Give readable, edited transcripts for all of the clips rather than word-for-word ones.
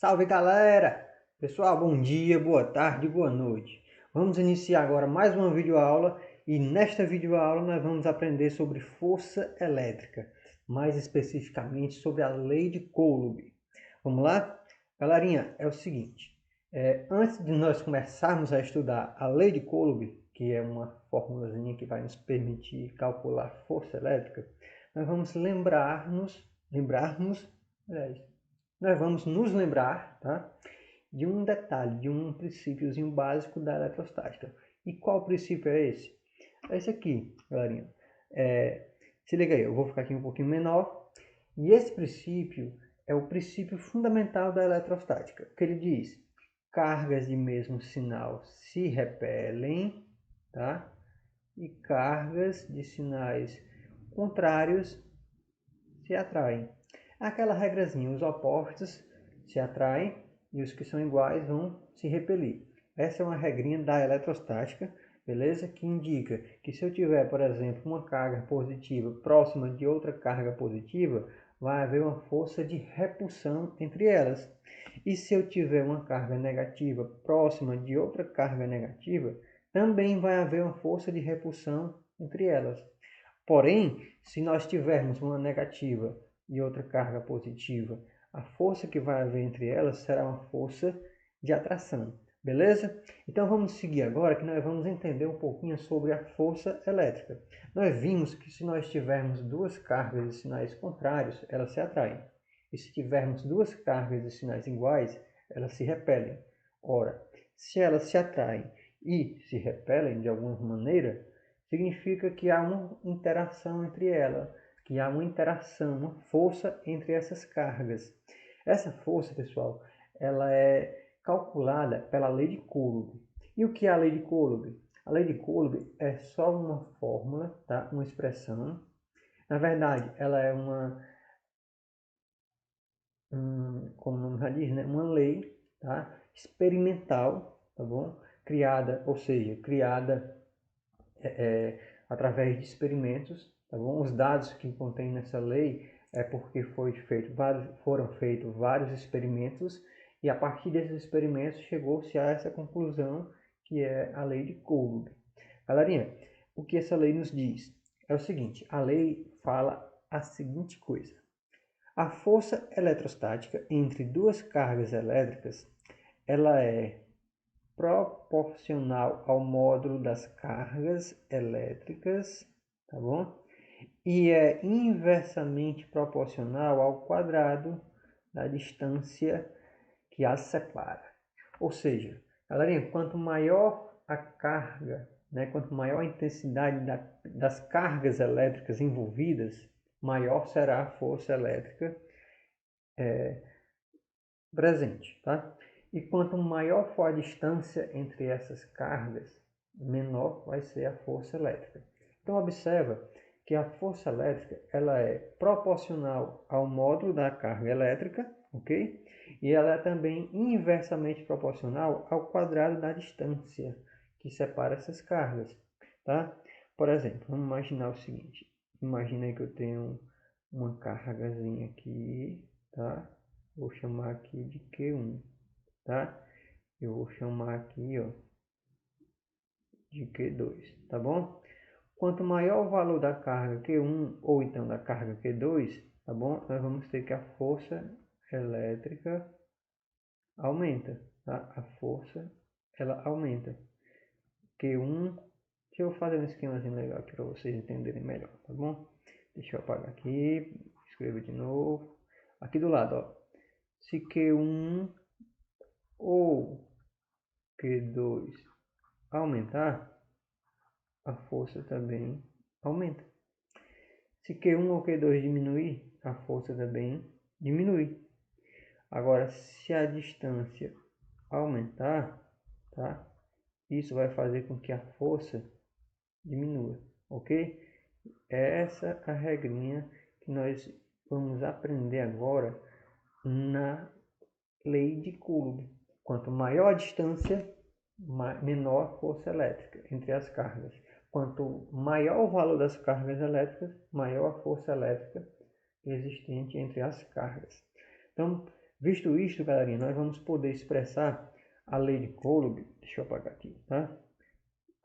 Salve galera! Pessoal, bom dia, boa tarde, boa noite. Vamos iniciar agora mais uma videoaula e nesta videoaula nós vamos aprender sobre força elétrica, mais especificamente sobre a lei de Coulomb. Vamos lá? Galerinha, é o seguinte, antes de nós começarmos a estudar a lei de Coulomb, que é uma formulazinha que vai nos permitir calcular força elétrica, nós vamos nós vamos nos lembrar, tá, de um detalhe, de um princípiozinho básico da eletrostática. E qual princípio é esse? É esse aqui, galerinha. Se liga aí, eu vou ficar aqui um pouquinho menor. E esse princípio é o princípio fundamental da eletrostática, que ele diz: cargas de mesmo sinal se repelem, tá? E cargas de sinais contrários se atraem. Aquela regrazinha, os opostos se atraem e os que são iguais vão se repelir. Essa é uma regrinha da eletrostática, beleza? Que indica que se eu tiver, por exemplo, uma carga positiva próxima de outra carga positiva, vai haver uma força de repulsão entre elas. E se eu tiver uma carga negativa próxima de outra carga negativa, também vai haver uma força de repulsão entre elas. Porém, se nós tivermos uma negativa e outra carga positiva, a força que vai haver entre elas será uma força de atração, beleza? Então vamos seguir agora que nós vamos entender um pouquinho sobre a força elétrica. Nós vimos que se nós tivermos duas cargas de sinais contrários, elas se atraem. E se tivermos duas cargas de sinais iguais, elas se repelem. Ora, se elas se atraem e se repelem de alguma maneira, significa que há uma interação entre elas, que há uma interação, uma força entre essas cargas. Essa força, pessoal, ela é calculada pela lei de Coulomb. E o que é a lei de Coulomb? A lei de Coulomb é só uma fórmula, tá? Uma expressão. Na verdade, ela é como o nome já diz, né? Uma lei, tá? Experimental, tá bom? Criada, ou seja, criada através de experimentos, tá bom? Os dados que contém nessa lei é porque foram feitos vários experimentos e a partir desses experimentos chegou-se a essa conclusão que é a lei de Coulomb. Galerinha, o que essa lei nos diz? É o seguinte, a lei fala a seguinte coisa: a força eletrostática entre duas cargas elétricas, ela é proporcional ao módulo das cargas elétricas, tá bom? E é inversamente proporcional ao quadrado da distância que as separa. Ou seja, galerinha, quanto maior a carga, né, quanto maior a intensidade das cargas elétricas envolvidas, maior será a força elétrica presente, tá? E quanto maior for a distância entre essas cargas, menor vai ser a força elétrica. Então observa que a força elétrica ela é proporcional ao módulo da carga elétrica, ok? E ela é também inversamente proporcional ao quadrado da distância que separa essas cargas, tá? Por exemplo, vamos imaginar o seguinte: imagina aí que eu tenho uma cargazinha aqui, tá? Vou chamar aqui de Q1, tá? Eu vou chamar aqui, ó, de Q2, tá bom? Quanto maior o valor da carga Q1 ou então da carga Q2, tá bom? Nós vamos ter que a força elétrica aumenta, tá? A força, ela aumenta. Q1, deixa eu fazer um esquemazinho legal aqui para vocês entenderem melhor, tá bom? Deixa eu apagar aqui, escrevo de novo. Aqui do lado, ó. Se Q1 ou Q2 aumentar, a força também aumenta. Se Q1 ou Q2 diminuir, a força também diminui. Agora, se a distância aumentar, tá? Isso vai fazer com que a força diminua, ok? Essa é a regrinha que nós vamos aprender agora na lei de Coulomb. Quanto maior a distância, menor a força elétrica entre as cargas. Quanto maior o valor das cargas elétricas, maior a força elétrica existente entre as cargas. Então, Visto isto, galerinha, nós vamos poder expressar a lei de Coulomb, deixa eu apagar aqui, tá?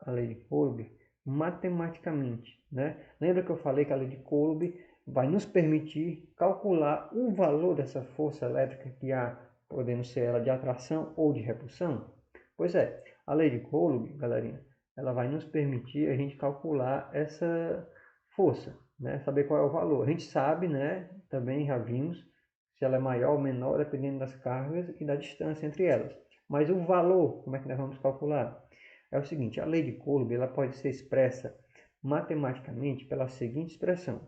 A lei de Coulomb matematicamente, né? Lembra que eu falei que a lei de Coulomb vai nos permitir calcular o valor dessa força elétrica que há, podendo ser ela de atração ou de repulsão? Pois é, a lei de Coulomb, galerinha, ela vai nos permitir a gente calcular essa força, né? Saber qual é o valor. A gente sabe, né? Também já vimos se ela é maior ou menor dependendo das cargas e da distância entre elas. Mas o valor, como é que nós vamos calcular? É o seguinte, a lei de Coulomb ela pode ser expressa matematicamente pela seguinte expressão.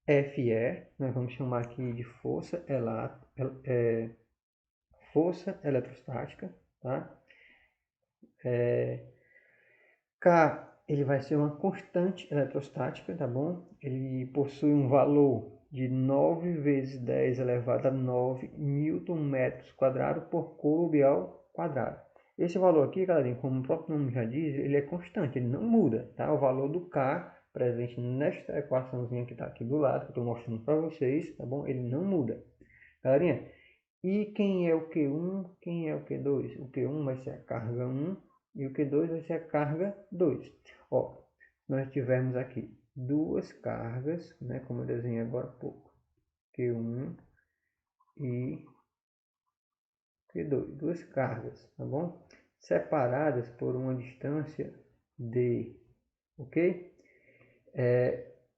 Fe, nós vamos chamar aqui de força eletrostática, tá? K, ele vai ser uma constante eletrostática, tá bom? Ele possui um valor de 9 vezes 10 elevado a 9 Nm² por Coulomb ao quadrado. Esse valor aqui, galerinha, como o próprio nome já diz, ele é constante, ele não muda, tá? O valor do K presente nesta equaçãozinha que está aqui do lado, que eu estou mostrando para vocês, tá bom? Ele não muda. Galerinha, e quem é o Q1, quem é o Q2? O Q1 vai ser a carga 1 e o Q2 vai ser a carga 2. Ó, nós tivemos aqui duas cargas, né, como eu desenhei agora há pouco, Q1 e Q2, duas cargas, tá bom? Separadas por uma distância D, ok?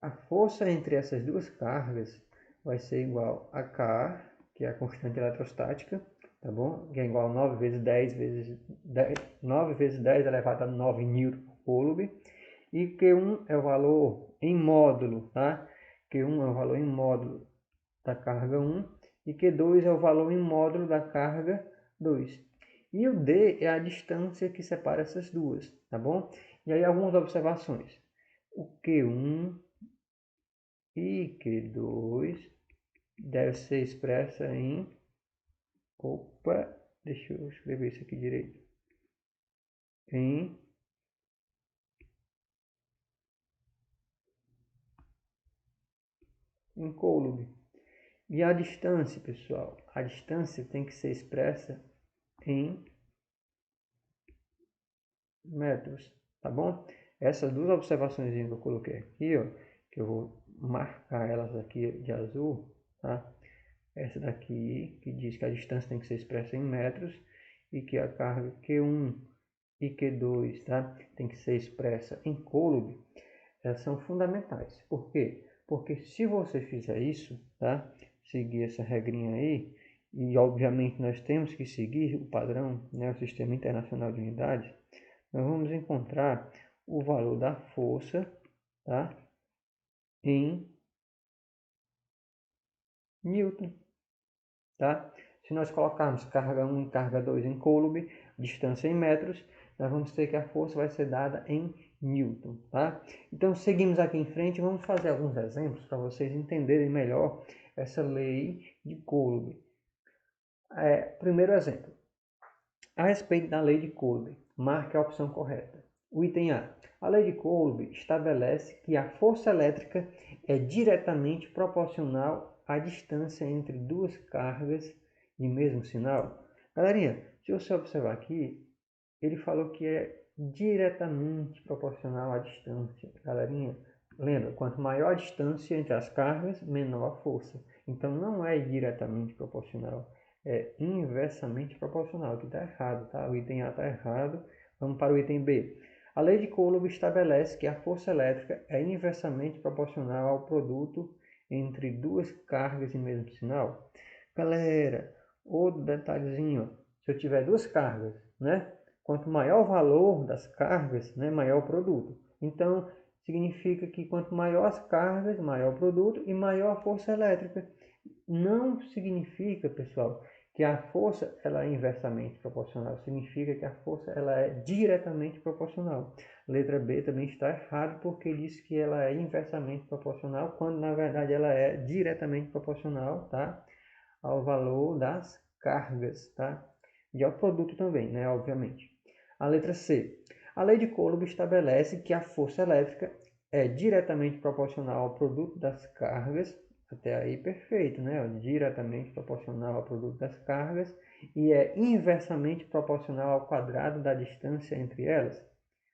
A força entre essas duas cargas vai ser igual a K, que é a constante eletrostática, tá bom? Que é igual a 9 vezes 10 vezes 10, 9 vezes 10 elevado a 9 Nm. E Q1 é o valor em módulo, tá? Q1 é o valor em módulo da carga 1 e Q2 é o valor em módulo da carga 2. E o D é a distância que separa essas duas, tá bom? E aí algumas observações. O Q1 e Q2 deve ser expressa em... Opa, deixa eu escrever isso aqui direito. Em Coulomb. E a distância, pessoal? A distância tem que ser expressa em metros, tá bom? Essas duas observações que eu coloquei aqui, ó, que eu vou marcar elas aqui de azul, tá? Essa daqui, que diz que a distância tem que ser expressa em metros e que a carga Q1 e Q2, tá? Tem que ser expressa em Coulomb, elas são fundamentais. Por quê? Porque se você fizer isso, tá? Seguir essa regrinha aí, e obviamente nós temos que seguir o padrão, né? O Sistema Internacional de Unidades, nós vamos encontrar o valor da força, tá? Em Newton, tá? Se nós colocarmos carga 1 e carga 2 em Coulomb, distância em metros, nós vamos ter que a força vai ser dada em Newton, tá? Então, seguimos aqui em frente e vamos fazer alguns exemplos para vocês entenderem melhor essa lei de Coulomb. Primeiro exemplo. A respeito da lei de Coulomb, marque a opção correta. O item A. A lei de Coulomb estabelece que a força elétrica é diretamente proporcional à distância entre duas cargas de mesmo sinal. Galerinha, se você observar aqui, ele falou que é diretamente proporcional à distância. Galerinha, lembra, quanto maior a distância entre as cargas, menor a força. Então não é diretamente proporcional, é inversamente proporcional, que está errado, tá? O item A está errado. Vamos para o item B. A lei de Coulomb estabelece que a força elétrica é inversamente proporcional ao produto entre duas cargas de mesmo sinal. Galera, outro detalhezinho, se eu tiver duas cargas, né? Quanto maior o valor das cargas, né, maior o produto. Então, significa que quanto maior as cargas, maior o produto e maior a força elétrica. Não significa, pessoal, que a força ela é inversamente proporcional. Significa que a força ela é diretamente proporcional. Letra B também está errado porque diz que ela é inversamente proporcional, quando na verdade ela é diretamente proporcional, tá, ao valor das cargas, tá? E ao produto também, né, obviamente. A letra C. A lei de Coulomb estabelece que a força elétrica é diretamente proporcional ao produto das cargas, Até aí perfeito, né? Diretamente proporcional ao produto das cargas e é inversamente proporcional ao quadrado da distância entre elas.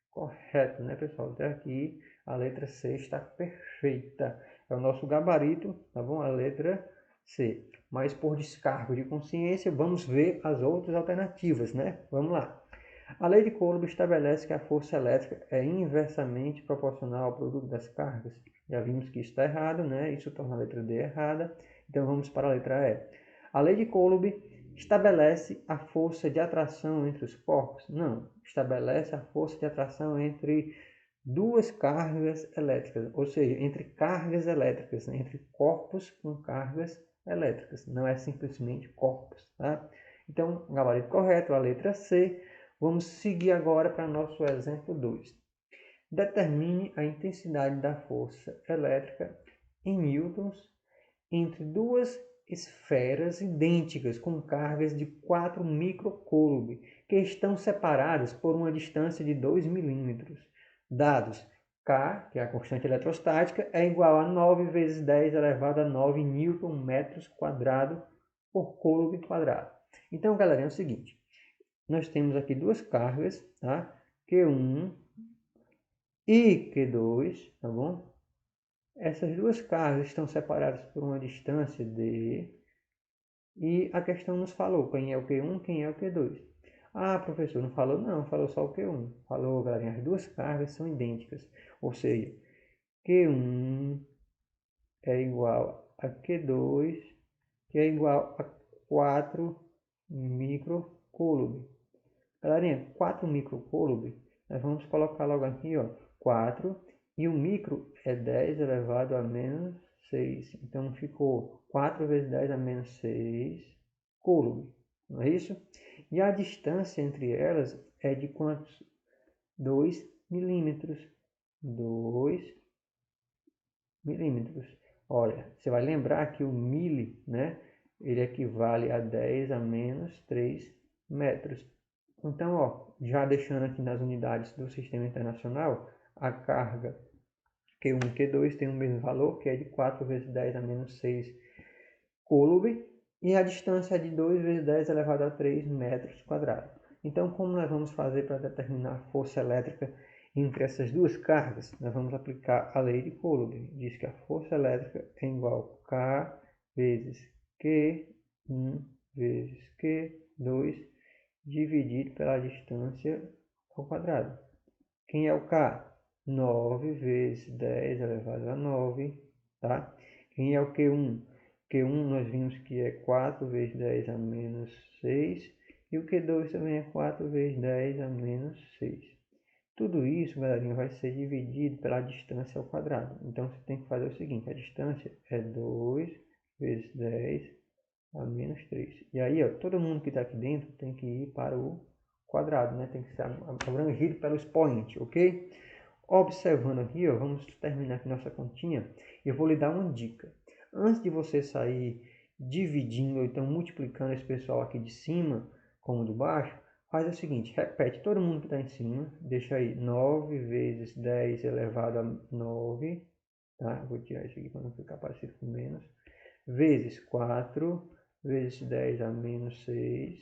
Correto, né, pessoal? Até aqui a letra C está perfeita. É o nosso gabarito, tá bom? A letra C. Mas por descargo de consciência, vamos ver as outras alternativas, né? Vamos lá. A lei de Coulomb estabelece que a força elétrica é inversamente proporcional ao produto das cargas. Já vimos que isso está errado, né? Isso torna a letra D errada. Então vamos para a letra E. A lei de Coulomb estabelece a força de atração entre os corpos? Não. Estabelece a força de atração entre duas cargas elétricas, ou seja, entre cargas elétricas, né? Entre corpos com cargas elétricas. Não é simplesmente corpos, tá? Então, gabarito correto, a letra C. Vamos seguir agora para nosso exemplo 2. Determine a intensidade da força elétrica em newtons entre duas esferas idênticas com cargas de 4 microcoulomb que estão separadas por uma distância de 2 milímetros. Dados: K, que é a constante eletrostática, é igual a 9 vezes 10 elevado a 9 newton-metros quadrado por coulomb quadrado. Então, galera, é o seguinte. Nós temos aqui duas cargas, tá? Q1 e Q2, tá bom? Essas duas cargas estão separadas por uma distância d e a questão nos falou quem é o Q1, quem é o Q2. Ah, professor, não falou não, falou só o Q1. Falou, galerinha, as duas cargas são idênticas, ou seja, Q1 é igual a Q2, que é igual a 4 microcoulomb. Galerinha, 4 microcoulomb, nós vamos colocar logo aqui, ó, 4, e o micro é 10 elevado a menos 6. Então, ficou 4 vezes 10 a menos 6 coulomb, não é isso? E a distância entre elas é de quantos? 2 milímetros. 2 milímetros. Olha, você vai lembrar que o mili, né, ele equivale a 10 a menos 3 metros. Então, ó, já deixando aqui nas unidades do Sistema Internacional, a carga Q1 e Q2 tem o mesmo valor, que é de 4 vezes 10 a menos 6 coulomb, e a distância é de 2 vezes 10 elevado a 3 metros quadrados. Então, como nós vamos fazer para determinar a força elétrica entre essas duas cargas? Nós vamos aplicar a lei de Coulomb. Diz que a força elétrica é igual a K vezes Q1 vezes Q2 dividido pela distância ao quadrado. Quem é o K? 9 vezes 10 elevado a 9, tá? Quem é o Q1? Q1 nós vimos que é 4 vezes 10 a menos 6, e o Q2 também é 4 vezes 10 a menos 6. Tudo isso, galerinha, vai ser dividido pela distância ao quadrado. Então, você tem que fazer o seguinte, a distância é 2 vezes 10 a menos 3. E aí, ó, todo mundo que está aqui dentro tem que ir para o quadrado, né? Tem que ser abrangido pelo expoente, ok? Observando aqui, ó, vamos terminar aqui nossa continha. Eu vou lhe dar uma dica. Antes de você sair dividindo ou então multiplicando esse pessoal aqui de cima com o de baixo, faz o seguinte, repete todo mundo que está em cima, deixa aí 9 vezes 10 elevado a 9, tá? Vou tirar isso aqui para não ficar parecido com menos, vezes 4 vezes 10 a menos 6,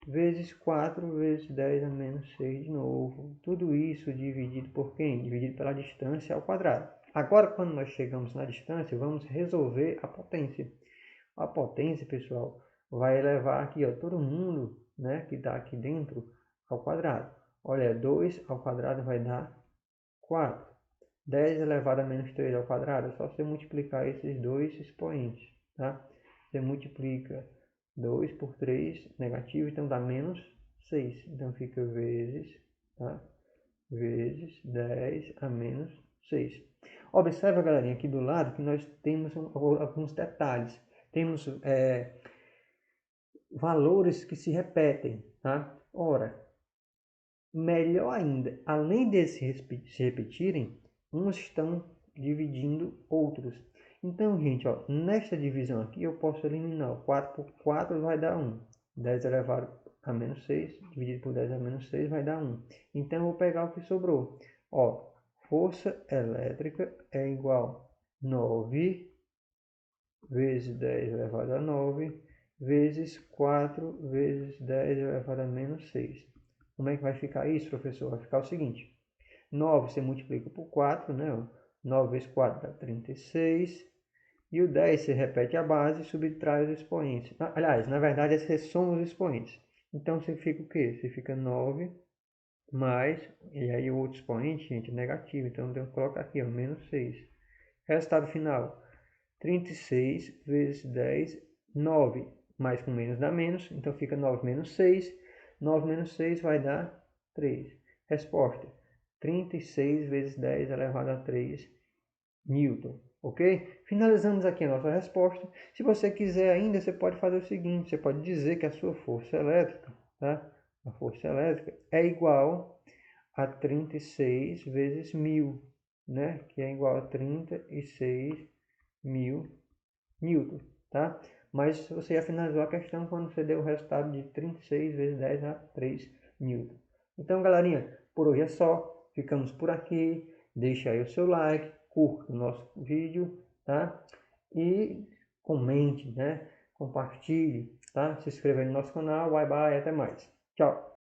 vezes 4 vezes 10 a menos 6 de novo. Tudo isso dividido por quem? Dividido pela distância ao quadrado. Agora, quando nós chegamos na distância, vamos resolver a potência. A potência, pessoal, vai elevar aqui, ó, todo mundo, né, que está aqui dentro ao quadrado. Olha, 2 ao quadrado vai dar 4. 10 elevado a menos 3 ao quadrado, é só você multiplicar esses dois expoentes, tá? Você multiplica 2 por 3, negativo, então dá menos 6. Então fica vezes, tá? Vezes 10 a menos 6. Observa, galerinha, aqui do lado que nós temos alguns detalhes. Temos valores que se repetem, tá? Ora, melhor ainda, além de se repetirem, uns estão dividindo outros. Então, gente, ó, nesta divisão aqui eu posso eliminar. 4 por 4 vai dar 1. 10 elevado a menos 6, dividido por 10 a menos 6 vai dar 1. Então, eu vou pegar o que sobrou. Ó, força elétrica é igual a 9 vezes 10 elevado a 9, vezes 4 vezes 10 elevado a menos 6. Como é que vai ficar isso, professor? Vai ficar o seguinte: 9 você multiplica por 4, né? 9 vezes 4 dá 36. E o 10 você repete a base e subtrai os expoentes. Aliás, na verdade, você soma os expoentes. Então, você fica o quê? Você fica 9 mais, e aí o outro expoente, gente, é negativo. Então, eu coloco aqui, ó, menos 6. Resultado final: 36 vezes 10, 9 mais com menos dá menos, então fica 9 menos 6. 9 menos 6 vai dar 3. Resposta: 36 vezes 10 elevado a 3 Newton. Ok? Finalizamos aqui a nossa resposta. Se você quiser ainda, você pode fazer o seguinte: você pode dizer que a sua força elétrica, tá? A força elétrica é igual a 36 vezes 1000, né? Que é igual a 36 mil Newton, tá? Mas você já finalizou a questão quando você deu o resultado de 36 vezes 10 a 3 Newton. Então, galerinha, por hoje é só. Ficamos por aqui. Deixa aí o seu like, curta o nosso vídeo, tá? E comente, né? Compartilhe, tá? Se inscreva aí no nosso canal. Bye, bye. Até mais. Tchau.